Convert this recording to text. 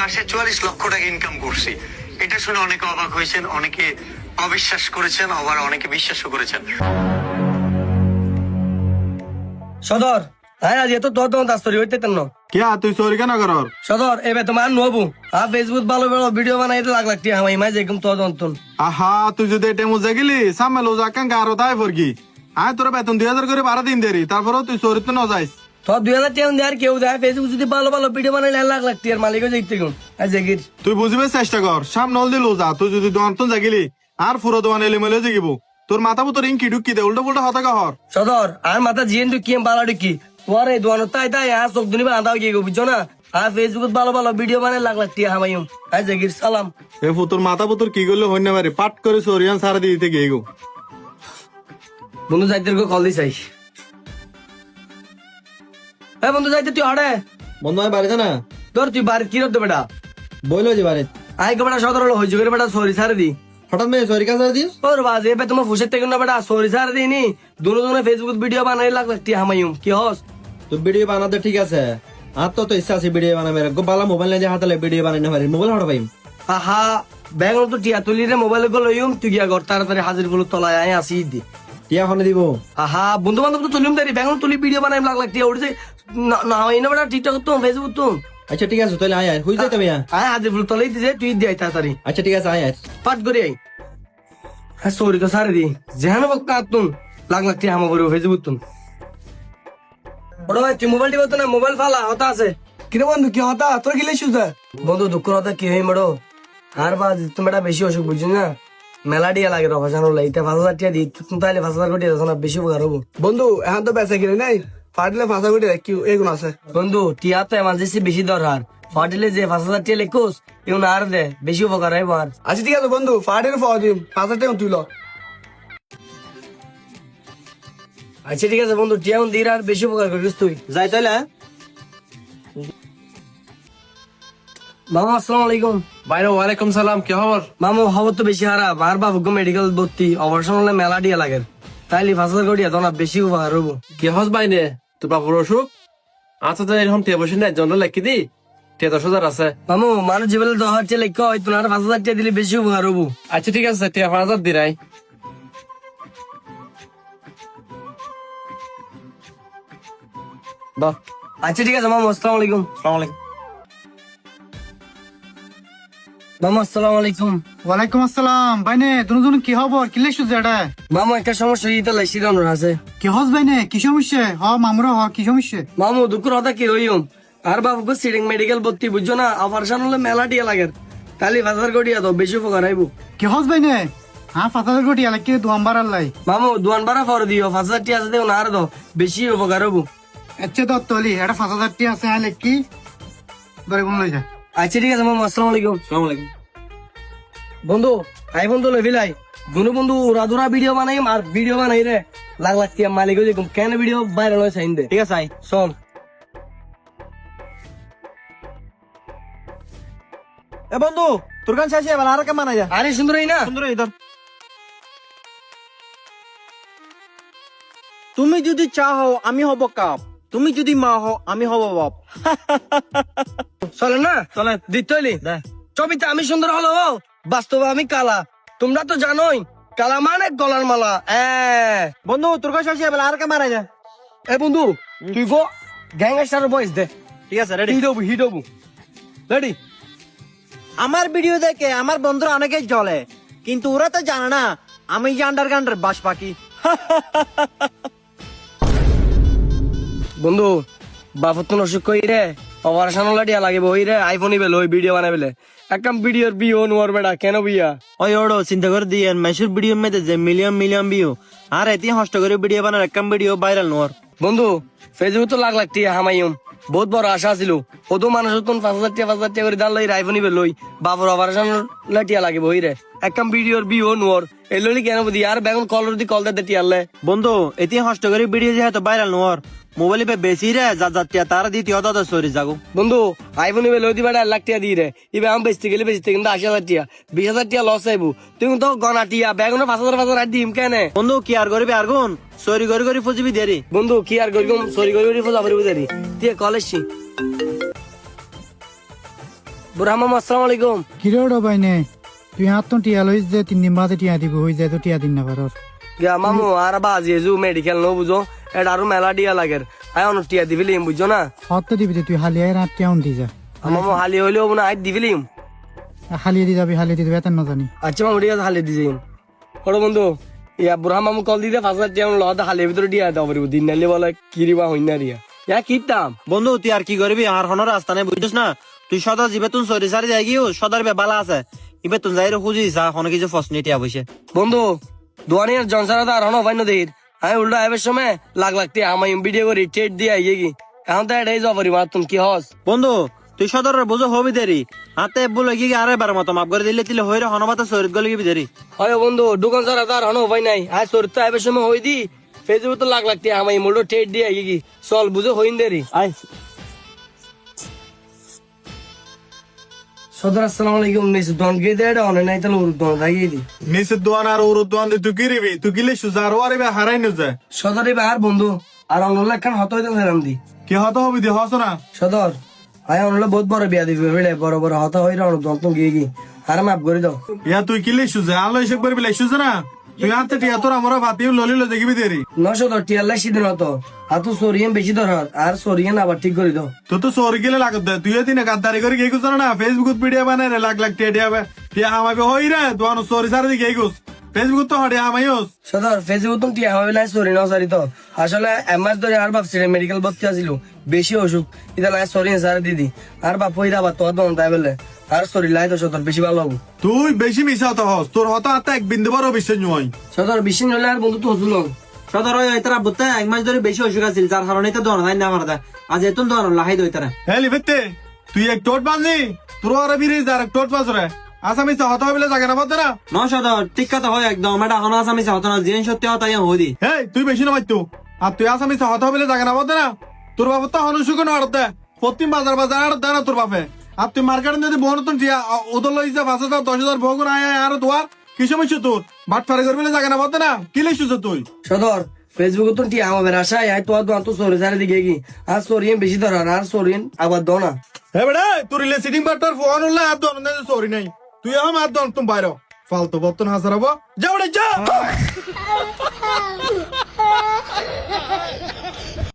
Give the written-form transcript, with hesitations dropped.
মাসে 44 লক্ষ টাকা ইনকাম করছি। এটা শুনে অনেকে অবাক হয়েছেন, অনেকে অবিশ্বাস করেছেন, আবার অনেকে বিশ্বাসও করেছেন। সদর হ্যাঁ আজ এত তোর তখন দাস্তরি হইতে তেন क्या তুই চোরি কেন করর? সদর এবার তোমার নবু ফেসবুক ভালো ভালো ভিডিও বানাই লাখ লাখ টিয়া হামাই মাঝে একদম তোর তখন আহা তুই যদি এটা মুজা গেলি সামনে লোজা কাঙ্গা আরো তাই ফরকি আয় তোর বেতন 2000 করে 12 দিন দেরি তারপরেও তুই চোরি তো ন যাইস। তোর 2000 টিয়া দেয় আর কেউ দেয় ফেসবুক যদি ভালো ভালো ভিডিও বানাই লাখ লাখ টিয়ার মালিকও দেখতে গুণ আজ এগির তুই বুঝবে চেষ্টা কর সামনে হল দিল যা তুই যদি দোকান তো জাগিলি আর ফুরো দোকান এলে মেলে জাগিব তোর মাথা মতো রিং কি ঢুকি দে উল্টো পুল্টো হতা হর। সদর আর মাথা জিয়েন তুই কি বালা ঢুকি তোমার এই দোয়ানো তাই তাই আর চোখ দুনি বাঁধাও গিয়ে বুঝছো না আর ফেসবুক ভালো ভালো ভিডিও বানাই লাখ লাখ টিয়া হামাইম আজ এগির সালাম এ তোর মাথা পুতর কি করলে হইন না পারে পাট করে সরিয়ান সারা দিতে গিয়ে গো বন্ধু যাইতে কল দিস হ্যাঁ বন্ধু যাইতে তুই হড়ে বন্ধু আমি বাড়িতে না তোর তুই বাড়ি কি করতে বেটা বইলো যে বাড়িতে আই কে বেটা সদর হলো হইজ করে বেটা সরি সারে দি হঠাৎ মেয়ে সরি কাজ দিস ওর বাজে এবার তোমার ফুসের থেকে না বেটা সরি সারে দিনি দুনো ফেসবুক ভিডিও বানাই লাখ লাখ টিয়া হামাইম কি হস তো ভিডিও বানাতে ঠিক আছে আর তো ইচ্ছা আছে ভিডিও বানাবে গো বালা মোবাইল নিয়ে হাতালে ভিডিও বানাই না পারি মোবাইল হড়া পাইম আহা ব্যাগন তো টিয়া তুলি রে মোবাইল গুলো লইম তুই গিয়া ঘর তাড়াতাড়ি হাজির গুলো তলায় আয় আসি দি টিয়া ফোনে দিব আহা বন্ধু বান্ধব তো তুলিম তারি ব্যাগন তুলি ভিডিও বানাই লাখ লাখ টিয়া উঠছে না হয় না বেটা টিকটক তো ফেসবুক তো আচ্ছা ঠিক আছে তাহলে আয় আয় হই যাই তুমি আয় হাজির গুলো তলাই দিছে তুই দি আয় তাড়াতাড়ি আচ্ছা ঠিক আছে আয় আয় পাট করে আই হ্যাঁ সরি তো সারে দি যেহানো বক্কা তুন লাখ লাখ টিয়া হামা করবো ফেসবুক তুন বড় ভাই তুই মোবাইল টিপো তো না মোবাইল ফালা হতা আছে কিরে বন্ধু কি হতা তোর কি লেছিস বন্ধু দুঃখ কথা কি হই বড় আর বা তুমি এটা বেশি অসুখ বুঝছো না মেলাডিয়া লাগে রফাসানো লাইতে 5000 টিয়া দি তুমি তাইলে 5000 কোটি আছে না বেশি উপকার হবো বন্ধু এখন তো বেচা কিনে নাই ফাটলে ফাঁসা কোটি কি এগুন আছে বন্ধু টিয়া তো এমার্জেন্সি বেশি দরকার ফাটিলে যে 5000 টিয়া লেখোস এগুলো আর দে বেশি উপকার হইব আর আচ্ছা ঠিক আছে বন্ধু ফাটের পাওয়া দিম 5000 টাকা তুইল আচ্ছা ঠিক আছে বন্ধু টিয়া দির আর বেশি উপকার করিস তুই যাই তাহলে মামা আসসালামু আলাইকুম বাইরে ওয়ালাইকুম সালাম কি খবর? মামু খবর তো বেশি খারাপ আর বাবুকে মেডিকেল ভর্তি অপারেশন হলে মেলা দিয়া লাগে তাইলে 5000 কোটি তো না বেশি উপকার হবো কি হস বাইনে তোর বাপুর অসুখ? আচ্ছা তো এরকম টিয়া বসে নাই জন্য লেখি দি টিয়া 10,000 আছে। মামু মানুষ জীবনে 10,000 টিয়া লেখা হয় তোমার 5000 টিয়া দিলে বেশি উপকার হবো আচ্ছা ঠিক আছে টিয়া 5,000 দিরাই। বাহ আচ্ছা ঠিক আছে মামু আসসালামু আলাইকুম আসসালামু আলাইকুম। মামু আসসালামু আলাইকুম ওয়ালাইকুম আসসালাম বাইনে দুজন কি খবর কি লেখছো এটা মামু একটা সমস্যা ইতা লাইছি রানোর আছে কি হস বাইনে কি সমস্যা হ মামুরা হ কি সমস্যা মামু দুঃখের কথা কি হইম আর বাবুকে সিডিং মেডিকেল ভর্তি বুঝছো না অপারেশন হলে মেলা টিয়া লাগে তাইলে 5000 কোটি তো বেশি উপকার হইব কি হস বাইনে হ্যাঁ 5000 কোটি আলাকি দুয়াম্বার আল্লাহ মামু দুয়ান বারা ফর দিও 5000 টিয়া আছে দেও না আর দাও বেশি উপকার হবো আচ্ছা দত্তলি এটা 5000 টি আছে হ্যাঁ লেখি ধরে কোন লই যা আচ্ছা ঠিক আছে মামু আসসালামু আলাইকুম আসসালামু আলাইকুম। বন্ধু আই বন্ধু লভিলাই দুনো বন্ধু উড়াদুরা ভিডিও বানাইম আর ভিডিও বানাই রে লাখ লাখ টিয়া মালিক হয়ে দেখুন কেন ভিডিও ভাইরাল হয়ে সাইন দে ঠিক আছে আয় শোন এ বন্ধু তোর গান শেষ এবার আর কেমন যা আরে সুন্দর এই না সুন্দর ইধর তুমি যদি চাও আমি হব কাপ তুমি যদি মা হও আমি হব বাপ চলে না চলে দিতলি ছবিতে আমি সুন্দর হলো বাস্তবে আমি কালা তোমরা তো জানোই কালা মানে গলার মালা বন্ধু তোর গান শেষ এবার আর কেমন যা এ বন্ধু তুই গো গ্যাংস্টার বয়েস দে ঠিক আছে রেডি হিট হবু রেডি আমার ভিডিও দেখে আমার বন্ধুরা অনেকেই জ্বলে কিন্তু ওরা তো জানে না আমি যে আন্ডারগ্রাউন্ডের বাস পাখি বন্ধু বাপত তো অসুখ কই রে অপারেশন হলে টিয়া লাগে বই রে আইফোন ইবেল ওই ভিডিও বানাবেলে একদম ভিডিওর বিও নোর বেড়া কেন বিয়া ওই ওড়ো চিন্তা করে দিয়ে মেসুর ভিডিও মেয়েদের যে মিলিয়ন মিলিয়ন ভিউ আর এতে হস্ত করে ভিডিও বানার একদম ভিডিও ভাইরাল নোর বন্ধু ফেসবুক তো লাখ লাখ টিয়া হামাইম বহুত বড় আশা ছিল কত মানুষ তখন 5000 টিয়া করে দান লই আইফোন ইবেল লই বাপর অপারেশন হলে টিয়া লাগে বই রে একদম ভিডিওর বিও নোর এললি কেন বুঝি আর বেগুন কলর দি কল দে টিয়ালে বন্ধু এতে হস্ত করে ভিডিও যে হয়তো ভাইরাল নোর মোবাইল পে বেশি রে যা টিয়া তার দ্বিতীয় তো সরি যাগো বন্ধু আইফোন ইবে লই দিবা 1 লাখ টিয়া দি রে ইবে আম বেচতে গেলে কিন্তু 80,000 টিয়া 20,000 টিয়া লস আইবো তুমি তো গনা টিয়া বেগুন 5,000 আর দিম কেনে বন্ধু কি আর করবি আর গুন সরি করে ফুজিবি দেরি বন্ধু কি আর গরিগম সরি গরি ফজা করিব দেরি তুই কলেজছি বুড়া মামা আসসালামু আলাইকুম। কিরে ওটা ভাই নে তুই হাত তো টিয়া লইস যে 3 দিন বাদে টিয়া দিব হয়ে যায় তো টিয়া দিন না পারস গা মামু আর বাজি এজু মেডিকেল নো বুঝো এটা আরো মেলা দিয়া লাগের আয় অন টিয়া দিবিলিম বুঝছো না হাত তো দিবি যে তুই হালিয়ায় রাত টিয়া উন্দি যা মামু হালি হইলেও না আই দিবিলিম। হালিয়ে দি যাবি হালিয়ে দিবি এত না জানি আচ্ছা মামু ঠিক আছে হালি দিছি বড় বন্ধু ইয়া বুড়া মামু কল দিতে 5,000 টাকা লদা হালি ভিতরে দিয়া দাও পারিব দিন নাইলে বলে কিরিবা হইনা রিয়া ইয়া কিতাম বন্ধু তুই আর কি করবি আর হন রাস্তা নেই বুঝছিস না তুই সদা জিবে তুন সরি সারি যাই গিয়ে সদার বে বালা আছে ইবে তুন যাই খুঁজি যা হন কিছু ফসনি টিয়া বসে বন্ধু দোয়ানিয়ার জনসারা তো আর হনো ভাই নদীর আমি উল্টা আইবার সময় লাখ লাখ টাকা আমি ভিডিও করি টেট দিয়ে আইয়ে কি এখন তো এটাই যাও পারি মার তুমি কি হস বন্ধু তুই সদরের বুঝো হবি দেরি হাতে বলে গিয়ে আরে বার মতো মাপ করে দিলে তিলে হইরে হনবাতা সরিত গলে গিয়ে দেরি হয় বন্ধু দোকান সারা তো আর হনো ভাই নাই আজ তোর তো আইবার সময় হই দি ফেসবুক তো লাখ লাখ টাকা আমি মোটো টেট দিয়ে আইয়ে কি চল বুঝো হইন দেরি আয় সদর আসসালামু আলাইকুম নিস দন গে দে এটা অনে নাই তাহলে উর দন দাগিয়ে দি নিচে দোয়ান আর ওর দোয়ান দিয়ে তুই কিরিবি তুই কিলে সুজার ওয়ারে বে হারাই ন যায় সদরে আর বন্ধু আর অনলে একখান হত হইতে ফেরাম দি কি হতো হবি দি হস না সদর আয় অনলে বহুত বড় বিয়া দিবি বেলে বড় বড় হত হই রন দন তুমি গিয়ে কি আর মাপ করে দাও ইয়া তুই কিলে সুজা আলো এসে করে বিলাই সুজা না তুই হাতে টিয়া তোর আমরা ভাতিও ললিলো দেখিবি দেরি নশো দর টিয়ার লাইসি দিন হতো হাতু সরিয়েন বেশি দর আর সরিয়েন আবার ঠিক করে দাও তো তো সরি গেলে লাগত দে তুই এদিনে গাদ্দারি করে গিয়ে গুছ না ফেসবুকত ভিডিও বানাই রে লাখ লাখ টিয়া টিয়া টিয়া হামাবে হই রে দোয়ান সরি সারি দি গিয়ে গুছ ফেসবুক তো হড়ে হামাইওস সদর ফেসবুক তুমি টিয়া হবে না সরি না সরি তো আসলে এমএস ধরে আর ভাবছি মেডিকেল ভর্তি আছিল বেশি অসুখ এটা লাই সরি স্যার দিদি আর বাপ হইরা বা তোর দন তাই বলে আর সরি লাই তো সদর বেশি ভালো হবো তুই বেশি মিশা তো হস তোর হতো হাতে এক বিন্দু বড় বিশ্বাস নয় সদর বেশি নইলে আর বন্ধু তো হসুল সদর ওই তারা বুঝতে এক মাস ধরে বেশি অসুখ আছিল যার কারণে তো দন হয় না আমার আজ এতুন দন লাহাই দই তারা হ্যাঁ লিফেতে তুই এক টোট বাঁধনি তোর আর বিরিজ আর এক টোট বাঁধ রে আসামি হতো হবিলে জায়গা না পাতে না ন সদর ঠিক কথা হয় একদম এটা হন আসামি হতো না জিন সত্যি হতাই হদি হেই তুই বেশি না মাইতো আর তুই আসামি হতো হবিলে জায়গা না পাতে না তোর বাবা তো হনুসুক না আড়তে প্রতি বাজার বাজার আড়তে না তোর বাপে আর তুই মার্কেটে যদি বহনতন টিয়া ওদের লই যা 5,000 10,000 ভোগুন আয় আর তোর কি সমস্যা তোর বাট ফারে করবিলে জায়গা না পাতে না কি লিখছিস তুই সদর ফেসবুক তো টিয়া হবে আশায় আয় তোর দন তো সরি স্যার দিকে কি আর সরিয়েন বেশি দর আর সরিয়েন আবার দো না হে বেড়া তোর ইলে সিটিং বাটার ফোন হলে আর দন না সরি নাই তুই আম আর দন তুমি বাইরে ফালতু বর্তন হাজার হবো যা বেড়া যা